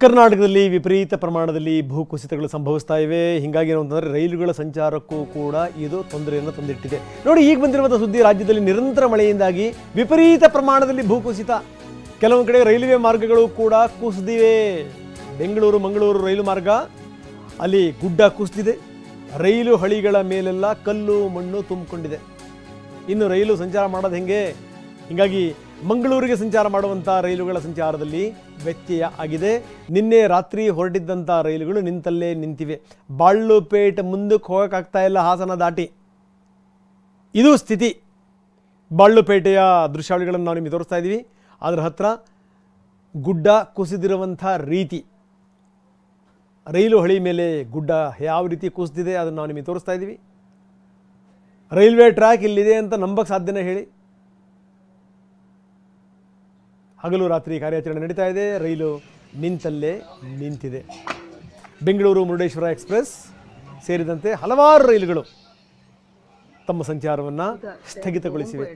ಕರ್ನಾಟಕದಲ್ಲಿ ವಿಪರೀತ ಪ್ರಮಾಣದಲ್ಲಿ ಭೂಕುಸಿತಗಳು ಸಂಭವಿಸ್ತಾ ಇವೆ. ಹೀಗಾಗಿ ಏನು ಅಂತಂದರೆ ರೈಲುಗಳ ಸಂಚಾರಕ್ಕೂ ಕೂಡ ಇದು ತೊಂದರೆಯನ್ನು ತಂದಿಟ್ಟಿದೆ. ನೋಡಿ, ಈಗ ಬಂದಿರುವಂಥ ಸುದ್ದಿ, ರಾಜ್ಯದಲ್ಲಿ ನಿರಂತರ ಮಳೆಯಿಂದಾಗಿ ವಿಪರೀತ ಪ್ರಮಾಣದಲ್ಲಿ ಭೂಕುಸಿತ. ಕೆಲವೊಂದು ಕಡೆ ರೈಲ್ವೆ ಮಾರ್ಗಗಳು ಕೂಡ ಕುಸಿದಿವೆ. ಬೆಂಗಳೂರು ಮಂಗಳೂರು ರೈಲು ಮಾರ್ಗ, ಅಲ್ಲಿ ಗುಡ್ಡ ಕುಸಿದಿದೆ. ರೈಲು ಹಳಿಗಳ ಮೇಲೆಲ್ಲ ಕಲ್ಲು ಮಣ್ಣು ತುಂಬಿಕೊಂಡಿದೆ. ಇನ್ನು ರೈಲು ಸಂಚಾರ ಮಾಡೋದು ಹೆಂಗೆ? ಹೀಗಾಗಿ ಮಂಗಳೂರಿಗೆ ಸಂಚಾರ ಮಾಡುವಂಥ ರೈಲುಗಳ ಸಂಚಾರದಲ್ಲಿ ವ್ಯತ್ಯಯ ಆಗಿದೆ. ನಿನ್ನೆ ರಾತ್ರಿ ಹೊರಟಿದ್ದಂಥ ರೈಲುಗಳು ನಿಂತಲ್ಲೇ ನಿಂತಿವೆ. ಬಾಳುಪೇಟೆ ಮುಂದಕ್ಕೆ ಹೋಗೋಕ್ಕಾಗ್ತಾ ಇಲ್ಲ, ಹಾಸನ ದಾಟಿ. ಇದು ಸ್ಥಿತಿ. ಬಾಳುಪೇಟೆಯ ದೃಶ್ಯಾವಳಿಗಳನ್ನು ನಾವು ನಿಮಗೆ ತೋರಿಸ್ತಾ ಇದ್ದೀವಿ. ಅದರ ಹತ್ರ ಗುಡ್ಡ ಕುಸಿದಿರುವಂಥ ರೀತಿ, ರೈಲು ಹಳಿ ಮೇಲೆ ಗುಡ್ಡ ಯಾವ ರೀತಿ ಕುಸಿದಿದೆ ಅದನ್ನು ನಾವು ನಿಮಗೆ ತೋರಿಸ್ತಾ ಇದ್ದೀವಿ. ರೈಲ್ವೆ ಟ್ರ್ಯಾಕ್ ಇಲ್ಲಿದೆ ಅಂತ ನಂಬಕ್ಕೆ ಸಾಧ್ಯನೇ ಹೇಳಿ? ಹಗಲು ರಾತ್ರಿ ಕಾರ್ಯಾಚರಣೆ ನಡೀತಾ ಇದೆ. ರೈಲು ನಿಂತಲ್ಲೇ ನಿಂತಿದೆ. ಬೆಂಗಳೂರು ಮುರುಡೇಶ್ವರ ಎಕ್ಸ್ಪ್ರೆಸ್ ಸೇರಿದಂತೆ ಹಲವಾರು ರೈಲುಗಳು ತಮ್ಮ ಸಂಚಾರವನ್ನು ಸ್ಥಗಿತಗೊಳಿಸಿವೆ.